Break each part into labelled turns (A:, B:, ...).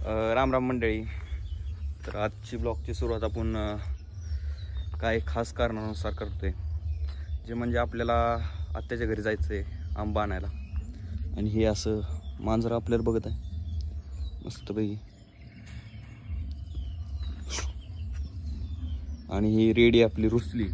A: राम राम मंडळी. तर आजची ब्लॉगची सुरुवात आपण काही खास कारणानुसार करतोय, जे म्हणजे आपल्याला आत्याच्या घरी जायचं आहे आंबा आणायला. आणि हे असं मांजर आपल्याला बघत आहे मस्तपैकी, आणि ही रेडी आपली रुसली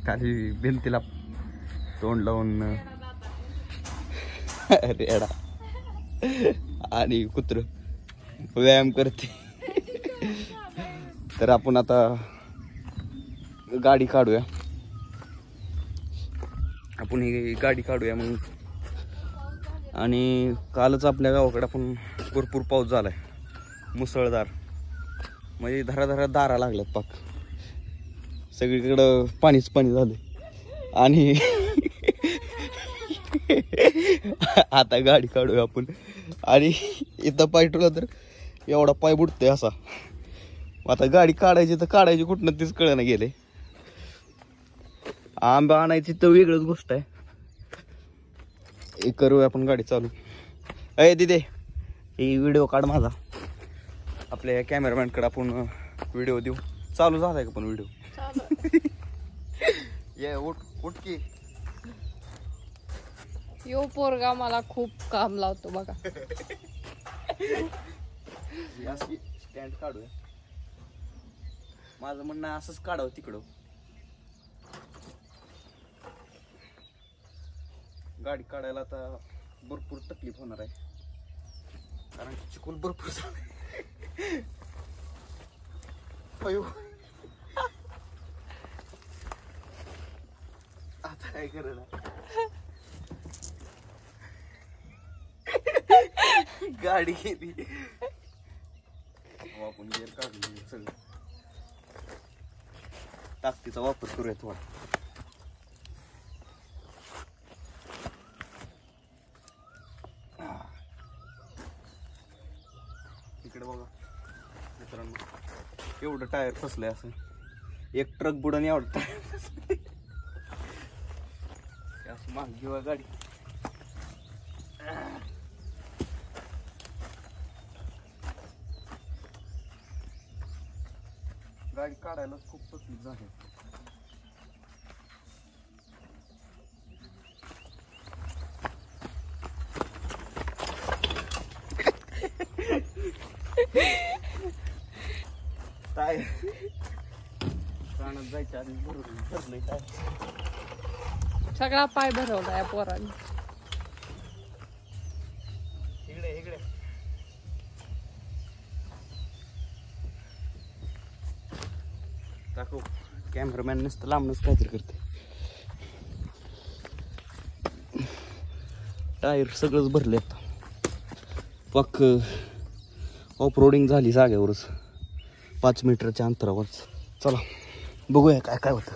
A: काही भिंतीला तोंड लावून रेडा, आणि कुत्र व्यायाम करते. तर आपण आता गाडी काढूया, ही गाडी काढूया मग. आणि कालच आपल्या गावाकडे आपण भरपूर पाऊस झालाय, मुसळधार, म्हणजे धरा दारा लागल्यात पाक, सगळीकडं पाणीच पाणी झालं. आणि आता गाडी काढूया आपण. आणि इथं पाय ठेवला तर एवढा पाय बुडतोय असा. आता गाडी काढायची कुठनं तीच कळना गेले. आंबा आणायची तर वेगळंच गोष्ट आहे. करूया आपण गाडी चालू. अय दिदे, ही व्हिडिओ काढ माझा. आपल्या कॅमेरामॅनकडे आपण व्हिडिओ देऊ. चालू झालाय का पण व्हिडिओ? ये उठ की.
B: यो पोरगा मला खूप काम लावतो बघा.
A: स्टँड काढूया. माझं म्हणणं असंच काढावं तिकडं. गाडी काढायला आता भरपूर तकलीफ होणार आहे, कारण चिखल भरपूर झालाय. आता काय करायला? गाडी गेली. आपण गेअर काढून सगळं ताकदीचा वापर करूया थोडा. इकडे बघा मित्रांनो, एवढं टायर फसलंय. असं एक ट्रक बुडून एवढं टायर फसलंय. असं माग घेऊया गाडी. गाडी काढायला खूप तकलीफ झाली. काय कानात जायच्या आधी भरलंय काय,
B: सगळा पाय भरवला या पोराने.
A: इकडे दाखव. कॅमेरामॅन नुसतं लांबनच काहीतरी करते. टायर सगळंच भरले आता. पक्क ऑफ रोडिंग झाली जागेवरच, 5 मीटरच्या अंतरावरच. चला बघूया काय काय होतं.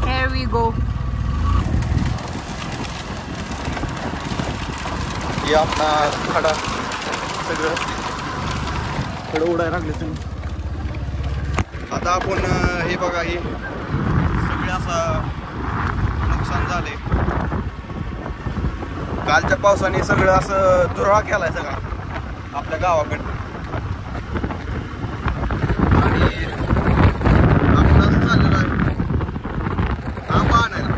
B: Here we go.
A: हे आपला खडा, सगळं खडं उडायला लागले तुम्ही. आता आपण हे बघा, हे सगळे असं नुकसान झाले. कालच्या पावसाने सगळं असं दुराळा केलाय सगळा आपल्या गावाकडे. आणि आपण असं चाललेलं आहे आंबा आणायला.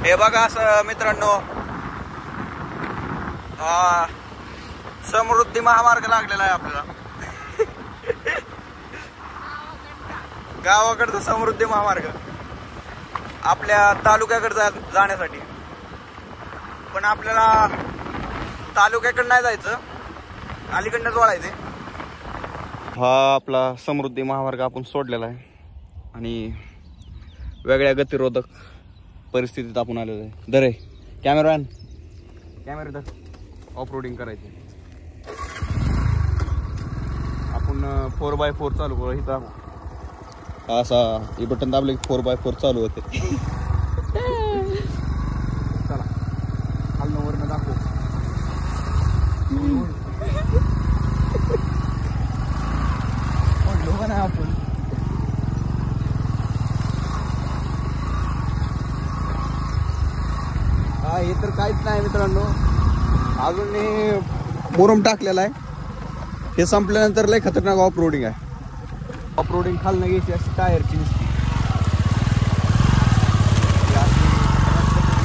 A: हे बघा असं मित्रांनो, हा समृद्धी महामार्ग लागलेला आहे आपल्याला. गावाकडचा समृद्धी महामार्ग आपल्या तालुक्याकडे जाण्यासाठी. पण आपल्याला तालुक्याकडे नाही जायचं, अलीकडनंच वळायचे. हा आपला समृद्धी महामार्ग आपण सोडलेला आहे, आणि वेगळ्या गतिरोधक परिस्थितीत आपण आलेलो आहे. दर आहे कॅमेरा दर, ऑफ रोडिंग करायची. आपण 4x4 चालू करू. इथं असा हे बटन दाबले 4x4 चालू होते. चला खालनं वरनं दाखव. काहीच नाही मित्रांनो, अजून मी मुरुम टाकलेला आहे. हे संपल्यानंतर लय खतरनाक ऑफ रोडिंग आहे. ऑफ रोडिंग खालनं घ्यायची अशी टायरची नुसती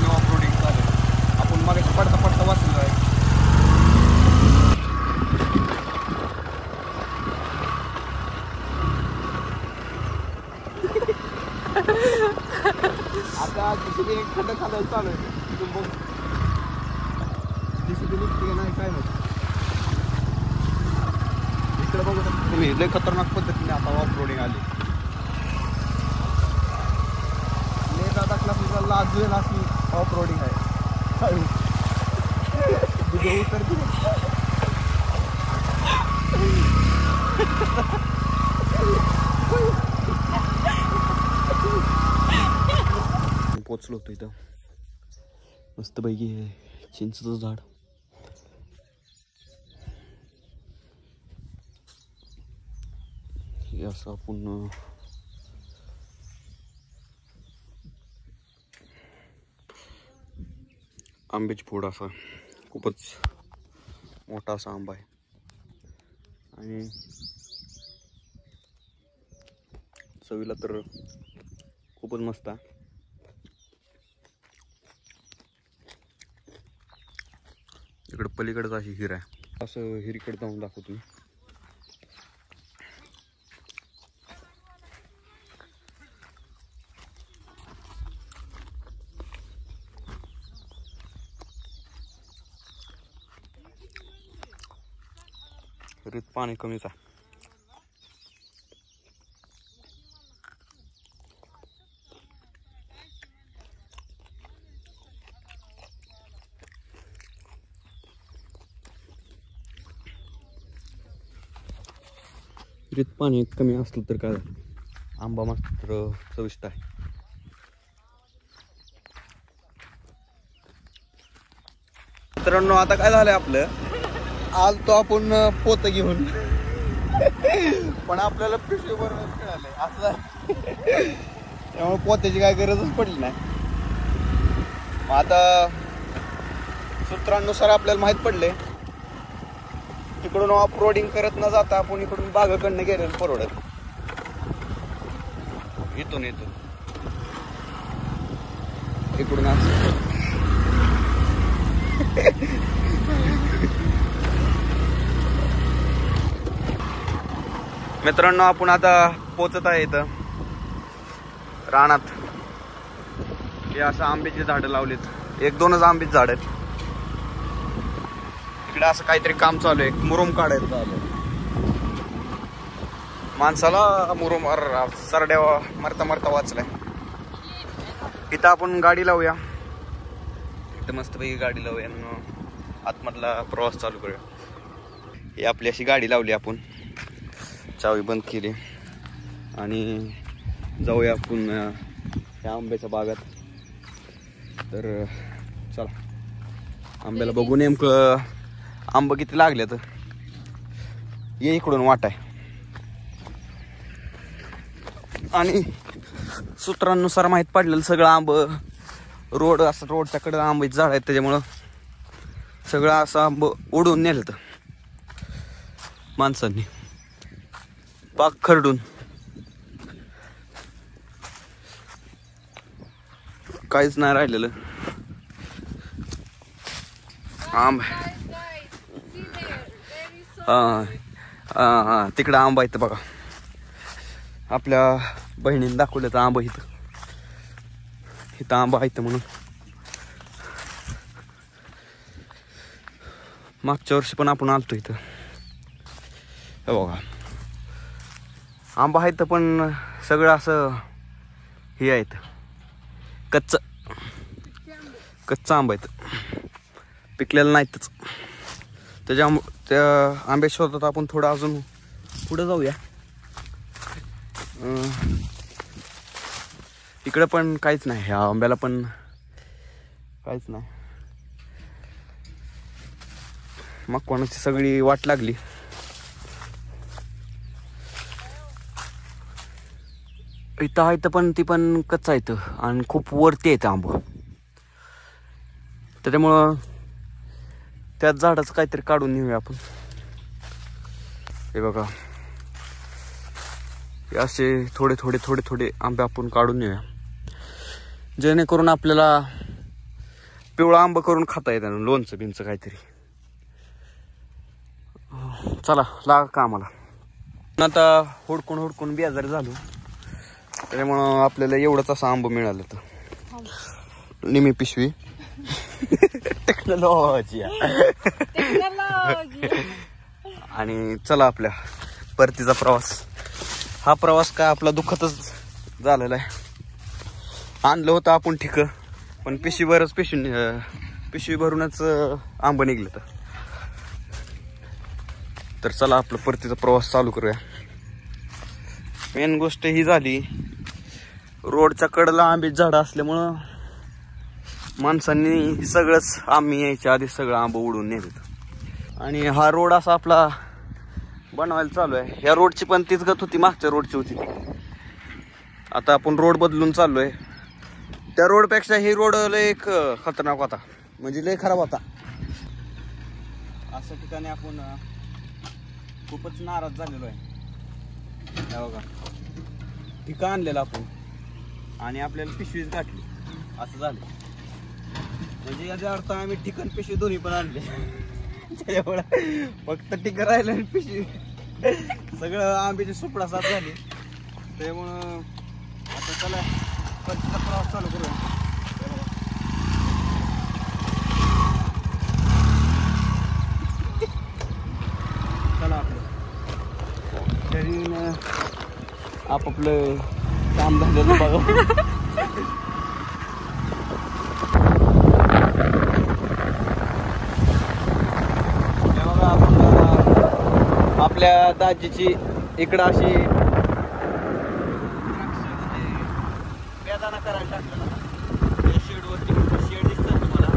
A: ऑफ रोडिंग चालेल. आपण मग पडता पडता वाचलेलो आहे. आता JCB एक खड्डा खालायला चालू आहे. तिथून बघ JCB निघते नाही काय माहिती. इकडे बघू शकता तुम्ही, लय खतरनाक पद्धतीने आता ऑफ रोडिंग आली. दादा क्लास लाजवेल अशी ऑफ रोडिंग आहे. पोचलो होतो इथं मस्त पैकी चिंचचं झाड. हे असं आपण आंब्याची फोड असा खूपच मोठा असा आंबा आहे आणि चवीला तर खूपच मस्त आहे. इकडं पलीकडचं अशी हिर आहे. असं हिरीकडे जाऊन दाखवतो मी. हिरीत पाणी कमीच आहे. हिरीत पाणी कमी असलं तर काय आंबा मात्र चविष्ट आहे. मित्रांनो आता काय झालंय आपलं, आज तो आपण पोत घेऊन पण आपल्याला पिशवीवर मिळालंय असं त्यामुळे पोत्याची काय गरजच पडली नाही. आता सूत्रांनुसार आपल्याला माहित पडले तिकडून ऑफ रोडिंग करत न जाता आपण इकडून बागाकडनं गेलेलं परवडत. इथून इकडून मित्रांनो आपण आता पोचत आहे इथं रानात. हे असं आंब्याची झाडं लावलीत, 1-2च आंब्याची झाड आहेत. इकडे असं काहीतरी काम चालू आहे, मुरुम काढायचं चालू आहे. माणसाला मुरुम सरड्या मरता मरता वाचलाय. इथं आपण गाडी लावूया, इथं मस्तपैकी गाडी लावूया, आतमधला प्रवास चालू करूया. ही आपली अशी गाडी लावली आपण, चावी बंद केली आणि जाऊया आपण या आंब्याच्या बागात. तर चला आंब्याला बघू नेमकं आंबा किती लागले. तर ये इकडून वाट आहे आणि सूत्रांनुसार माहीत पडलेलं सगळं आंब रोड असं रोडच्या कडे आंब्याची झाड आहेत त्याच्यामुळं सगळं असं आंब ओढून नेलं तर माणसांनी पाक खरडून. काहीच नाही राहिलेलं आंब. हा तिकडं आंबा इथं बघा, आपल्या बहिणीने दाखवलं तर आंबा इथं आंबा इथं म्हणून. मागच्या वर्षी पण आपण आलतो इथं. हे बघा आंबा आहे पण सगळं असं हे आहे, कच्चा आंबा आहे, पिकलेला नाहीतच. त्या आंब्या शोधात आपण थोडं अजून पुढे जाऊया. इकडं पण काहीच नाही, ह्या आंब्याला पण काहीच नाही. मग कोणाची सगळी वाट लागली. इथं पण ती पण कच्चा येतं आणि खूप वरती येतं आंबा. त्याच्यामुळं त्याच झाडाचं काहीतरी काढून नेऊया आपण. हे बघा, हे असे थोडे थोडे थोडे थोडे आंबे आपण काढून नेऊया, जेणेकरून आपल्याला पिवळा आंबा करून खाता येतं, लोणचं बिंचं काहीतरी. चला लागा का आम्हाला. आता हुडकून हुडकून बेजारी झालो, त्याच्यामुळं आपल्याला एवढंच असं आंबा मिळालं. तर निमी पिशवी टेक्नॉलॉजी. आणि चला आपल्या परतीचा प्रवास. हा प्रवास काय आपला दुःखातच झालेला आहे. आणलं होतं आपण ठीक, पण पिशवी भरूनच आंबा निघलं. तर चला आपला परतीचा प्रवास चालू करूया. मेन गोष्ट ही झाली, रोडच्या कडेला आंबे झाडं असल्यामुळं माणसांनी सगळंच, आम्ही यायच्या आधी सगळं आंबा उडून नेलं. आणि हा रोड असा आपला बनवायला चालू आहे. ह्या रोडची पण तीच गत होती, मागच्या रोडची होती. आता आपण रोड बदलून चाललोय. त्या रोडपेक्षा ही रोड लय खतरनाक होता, म्हणजे लय खराब होता. अशा ठिकाणी आपण खूपच नाराज झालेलो आहे. बघा, ठिकाण आणलेलं आपण आणि आपल्याला पिशवीच गाठली, असं झालं. म्हणजे याचा अर्थ आम्ही ठिकाण पिशवी दोन्ही पण आणले. त्याच्यामुळे फक्त ठिकाण राहिलं आणि पिशवी, सगळं आंब्याची सुपडा साफ झाली. त्यामुळं आता चला परतीचा प्रवास चालू करूया. चला आपलं घरी आपापलं काम झालेलं बघा. आपल्या दाजीची इकडं अशी बेदाना करायला टाकलेला. शेडवरती शेड दिसतं तुम्हाला.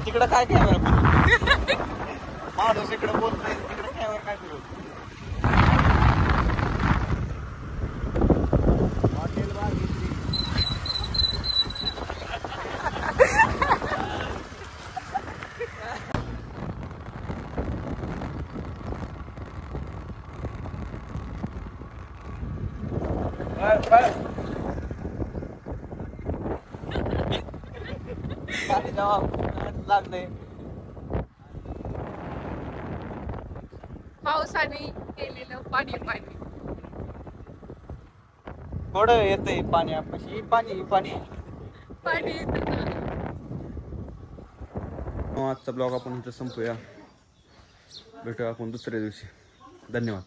A: तिकडं काय कॅमेरा माणूस इकडं बोलत नाही, तिकडे कॅमेरा काय करू. हॉटेल बार घेतली. लागले
B: पावसाने केलेलं पाणी पाणी
A: थोडं येतंय पाणी. आपल्याशी पाणी पाणी
B: पाणी येतं ना.
A: आजचा ब्लॉग आपण इथं संपूया. भेटूया आपण दुसऱ्या दिवशी. धन्यवाद.